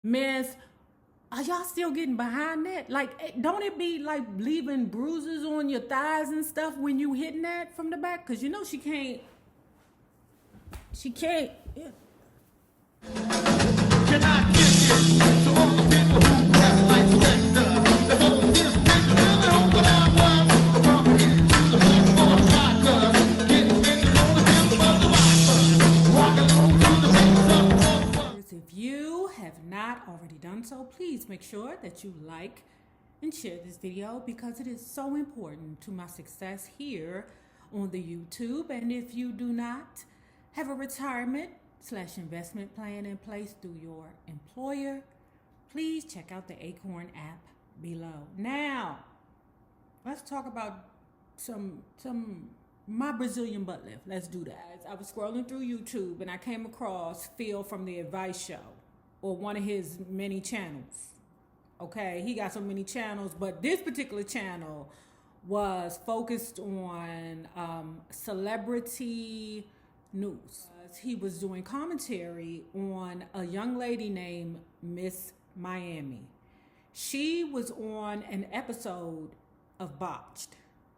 Miss, are y'all still getting behind that? Like, don't it be like leaving bruises on your thighs and stuff when you hitting that from the back? Cause you know she can't. Yeah. Can I get it to all the people who press like Spectre? There's only this picture really on what I was. From here to the football soccer, getting ready on the hill of the rocker, walking on through the streets of If you have not already done so, please make sure that you like and share this video because it is so important to my success here on the YouTube. And if you do not have a retirement/investment plan in place through your employer, please check out the Acorn app below. Now, let's talk about my Brazilian butt lift. Let's do that. I was scrolling through YouTube and I came across Phil from the Advice Show, or one of his many channels. Okay, he got so many channels, but this particular channel was focused on celebrity news. He was doing commentary on a young lady named Miss Miami. She was on an episode of B0tched.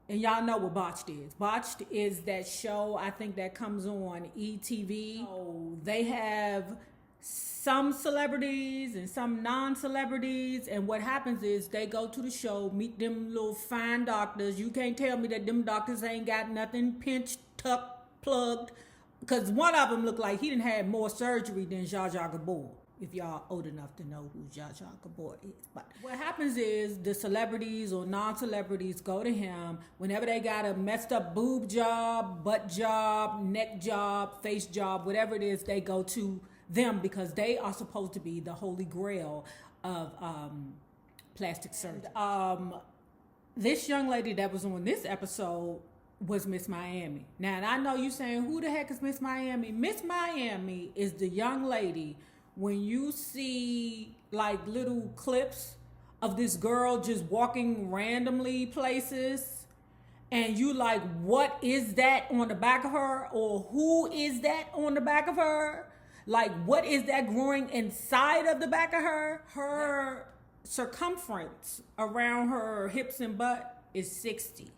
And y'all know what B0tched is. B0tched is that show, I think, that comes on ETV. So they have some celebrities and some non-celebrities, and what happens is they go to the show, meet them little fine doctors. You can't tell me that them doctors ain't got nothing pinched, tucked, plugged, because one of them looked like he didn't have more surgery than Zsa Zsa Gabor, if y'all old enough to know who Zsa Zsa Gabor is. But what happens is the celebrities or non-celebrities go to him whenever they got a messed up boob job, butt job, neck job, face job, whatever it is, they go to them because they are supposed to be the holy grail of plastic surgery. This young lady that was on this episode was Miss Miami. Now, and I know you saying, who the heck is Miss Miami? Miss Miami is the young lady when you see like little clips of this girl just walking randomly places and you like, what is that on the back of her? Or who is that on the back of her? Like, what is that growing inside of the back of her? Her circumference around her hips and butt is 60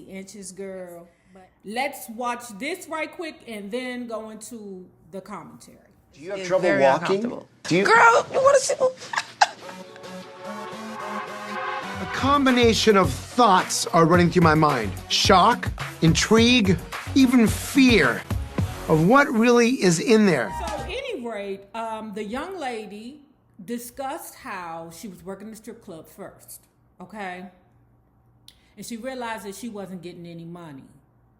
inches, girl. But let's watch this right quick and then go into the commentary. Do you have trouble walking? Do you? Girl, you want to see? A combination of thoughts are running through my mind. Shock, intrigue, even fear of what really is in there. So at any rate, the young lady discussed how she was working the strip club first, okay? And she realized that she wasn't getting any money,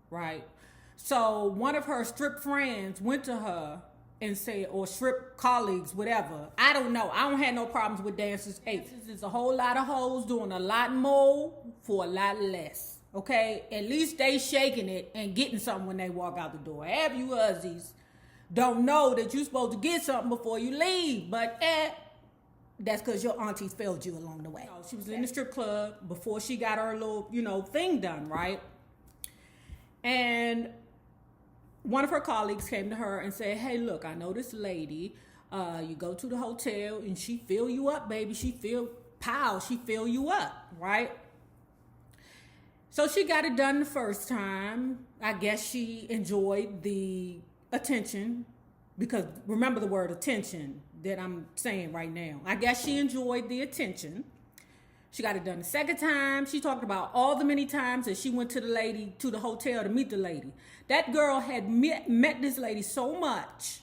right? So one of her strip friends went to her and said, or strip colleagues, whatever. I don't know. I don't have no problems with dancers. Hey, there's a whole lot of hoes doing a lot more for a lot less, okay? At least they shaking it and getting something when they walk out the door. Have you Uzzies don't know that you're supposed to get something before you leave, but that's because your aunties failed you along the way. She was in the strip club before she got her little, thing done, right? And one of her colleagues came to her and said, hey, look, I know this lady. You go to the hotel and she fill you up, baby. She fill you up, right? So she got it done the first time. I guess she enjoyed the attention, because remember the word attention that I'm saying right now. I guess she enjoyed the attention. She got it done the second time. She talked about all the many times that she went to the hotel to meet the lady. That girl had met this lady so much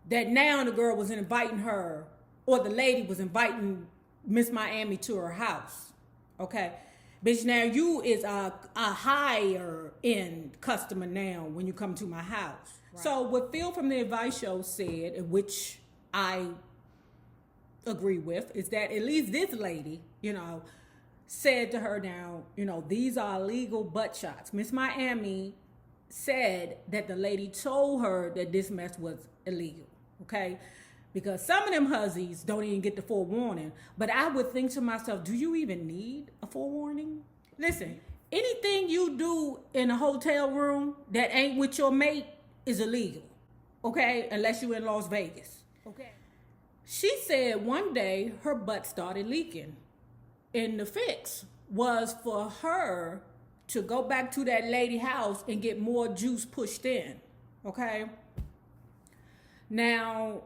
that now the girl was inviting her, or the lady was inviting Miss Miami to her house. Okay? Bitch, now you is a higher end customer now when you come to my house. Right. So what Phil from the Advice Show said, which I agree with, is that at least this lady, said to her now, these are illegal butt shots. Miss Miami said that the lady told her that this mess was illegal, okay? Because some of them huzzies don't even get the forewarning. But I would think to myself, do you even need a forewarning? Listen, anything you do in a hotel room that ain't with your mate is illegal, okay? Unless you're in Las Vegas, okay? She said one day her butt started leaking. And the fix was for her to go back to that lady house and get more juice pushed in. Okay? Now,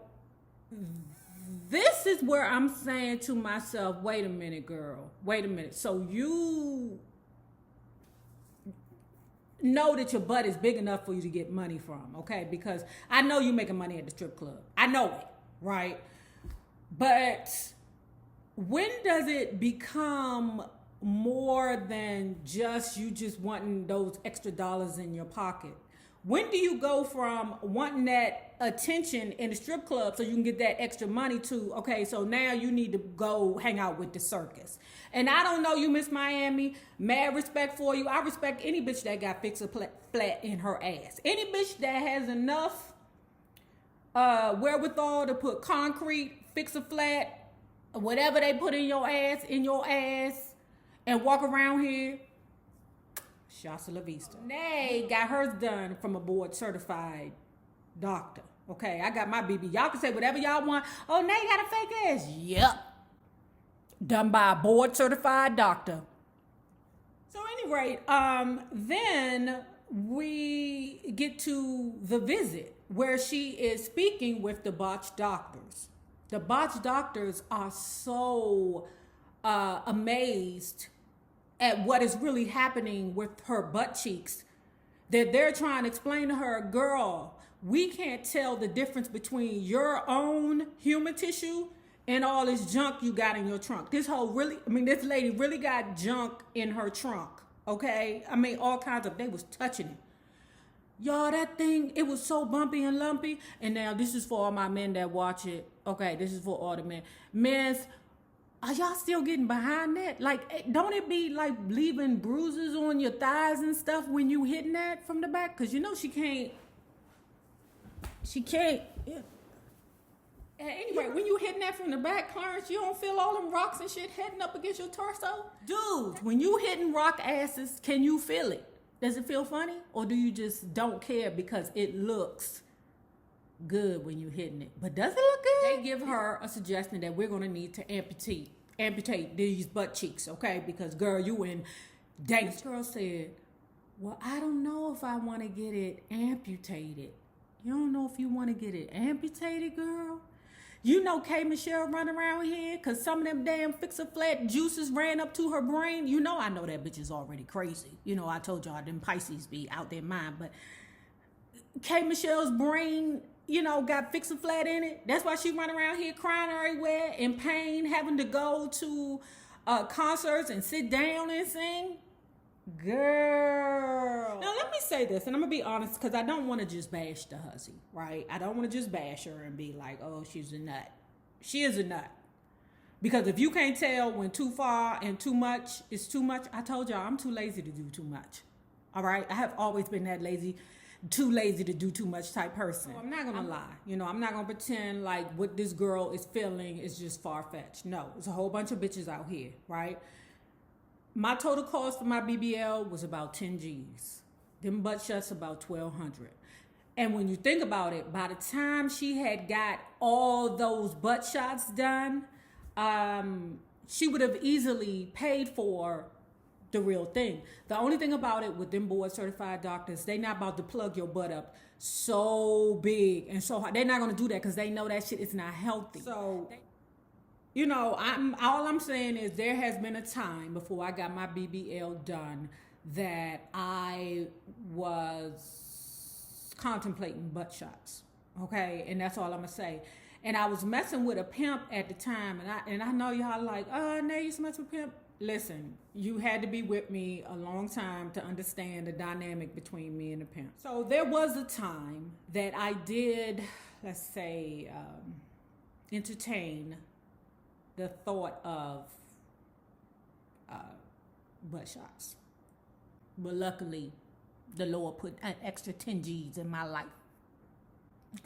this is where I'm saying to myself, wait a minute, girl. Wait a minute. So you know that your butt is big enough for you to get money from, okay? Because I know you making money at the strip club. I know it, right? But when does it become more than just you just wanting those extra dollars in your pocket? When do you go from wanting that attention in the strip club so you can get that extra money to, okay, so now you need to go hang out with the circus? And I don't know you, Miss Miami. Mad respect for you. I respect any bitch that got fix-a-flat in her ass. Any bitch that has enough wherewithal to put concrete, fix-a-flat, whatever they put in your ass, and walk around here. Shots of La Vista. Nay got hers done from a board certified doctor. Okay, I got my BB. Y'all can say whatever y'all want. Oh, Nay got a fake ass. Yep. Done by a board certified doctor. So at any rate, then we get to the visit where she is speaking with the botched doctors. The botched doctors are so amazed at what is really happening with her butt cheeks that they're trying to explain to her, girl, we can't tell the difference between your own human tissue and all this junk you got in your trunk. This lady really got junk in her trunk, okay? I mean, all kinds of, they was touching it. Y'all, that thing, it was so bumpy and lumpy. And now this is for all my men that watch it. Okay, this is for all the men. Men's, are y'all still getting behind that? Like, don't it be like leaving bruises on your thighs and stuff when you hitting that from the back? Because you know she can't. Yeah. Anyway, when you hitting that from the back, Clarence, you don't feel all them rocks and shit heading up against your torso? Dudes, when you hitting rock asses, can you feel it? Does it feel funny? Or do you just don't care because it looks good when you're hitting it? But does it look good? They give her a suggestion that we're going to need to amputate these butt cheeks, okay? Because, girl, you in danger. This girl said, well, I don't know if I want to get it amputated. You don't know if you want to get it amputated, girl? You know K. Michelle run around here because some of them damn fix-a-flat juices ran up to her brain. You know I know that bitch is already crazy. You know I told y'all them Pisces be out their mind. But K. Michelle's brain, you know, got fix-a-flat in it. That's why she run around here crying everywhere, in pain, having to go to concerts and sit down and sing. Girl. Now let me say this, and I'm gonna be honest, because I don't want to just bash the hussy, right? I don't want to just bash her and be like, oh, she's a nut. She is a nut. Because if you can't tell when too far and too much is too much, I told y'all I'm too lazy to do too much. All right? I have always been that lazy, too lazy to do too much type person. So I'm not gonna lie. You know, I'm not gonna pretend like what this girl is feeling is just far-fetched. No, there's a whole bunch of bitches out here, right? My total cost for my BBL was about 10 G's. Them butt shots about 1,200. And when you think about it, by the time she had got all those butt shots done, she would have easily paid for the real thing. The only thing about it with them board certified doctors, they not about to plug your butt up so big and so hard. They're not going to do that because they know that shit is not healthy. So, you know, all I'm saying is there has been a time before I got my BBL done that I was contemplating butt shots, okay? And that's all I'm gonna say. And I was messing with a pimp at the time, and I know y'all like, oh, now you mess with pimp. Listen, you had to be with me a long time to understand the dynamic between me and the pimp. So there was a time that I did, let's say, entertain the thought of butt shots. But luckily, the Lord put an extra 10 G's in my life. Okay.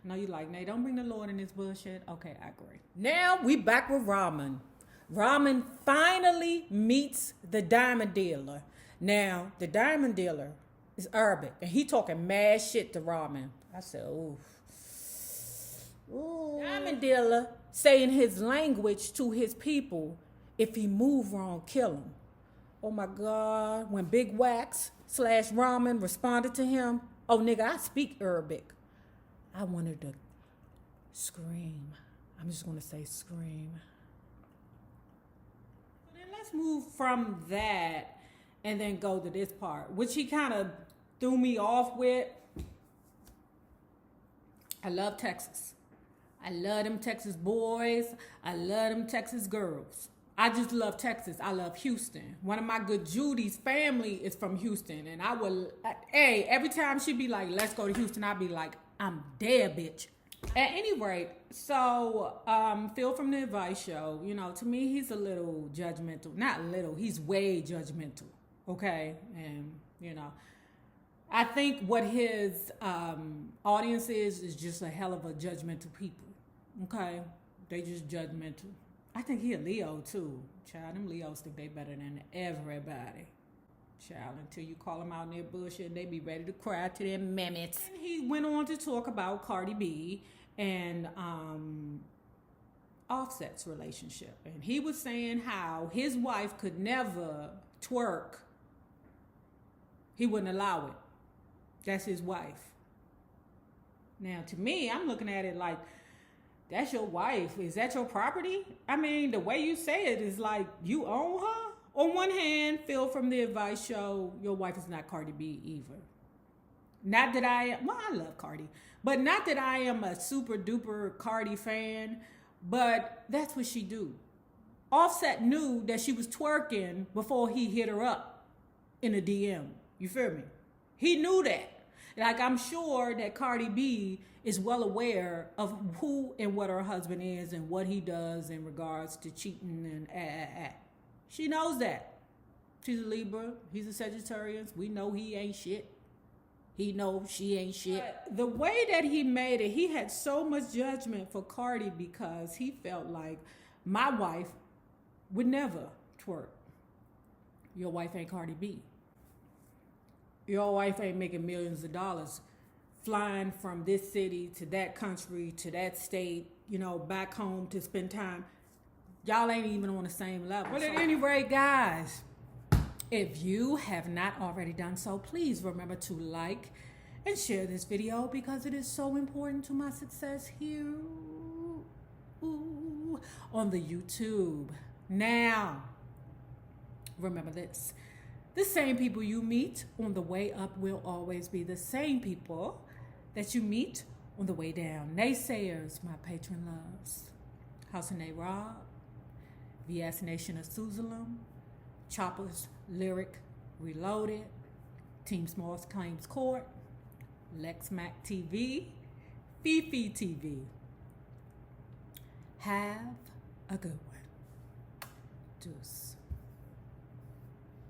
I know you like, Nay, don't bring the Lord in this bullshit. Okay, I agree. Now we back with Ramen. Ramen finally meets the diamond dealer. Now, the diamond dealer is Arabic, and he talking mad shit to Ramen. I said, ooh. Diamond dealer saying his language to his people. If he move wrong, kill him. Oh my God. When Big Wax / Ramen responded to him, oh nigga, I speak Arabic. I wanted to scream. I'm just going to say scream. So then let's move from that and then go to this part, which he kind of threw me off with. I love Texas. I love them Texas boys. I love them Texas girls. I just love Texas. I love Houston. One of my good Judy's family is from Houston. And I will, hey, every time she be like, let's go to Houston, I'll be like, I'm dead, bitch. At any rate, so Phil from the Advice Show, you know, to me, he's a little judgmental. Not little, he's way judgmental, okay? And, you know, I think what his audience is just a hell of a judgmental people, okay? They just judgmental. I think he a Leo, too. Child, them Leos think they better than everybody. Child, until you call them out in their bullshit, they be ready to cry to their mammoths. And he went on to talk about Cardi B and Offset's relationship. And he was saying how his wife could never twerk. He wouldn't allow it. That's his wife. Now, to me, I'm looking at it like, that's your wife. Is that your property? I mean, the way you say it is like you own her. On one hand, Phil from the Advice Show, your wife is not Cardi B either. Not that I love Cardi, but not that I am a super duper Cardi fan, but that's what she do. Offset knew that she was twerking before he hit her up in a DM. You feel me? He knew that. Like, I'm sure that Cardi B is well aware of who and what her husband is and what he does in regards to cheating and She knows that. She's a Libra. He's a Sagittarius. We know he ain't shit. He knows she ain't shit. But the way that he made it, he had so much judgment for Cardi because he felt like my wife would never twerk. Your wife ain't Cardi B. Your wife ain't making millions of dollars flying from this city to that country to that state, you know, back home to spend time. Y'all ain't even on the same level. But at any rate, guys, if you have not already done so, please remember to like and share this video because it is so important to my success here on the YouTube. Now, remember this. The same people you meet on the way up will always be the same people that you meet on the way down. Naysayers, my patron loves. House of NayRob, VS Nation of Suzalam, Choppers Lyric Reloaded, Team Smalls Claims Court, Lex Mac TV, Fifi TV. Have a good one. Deuce.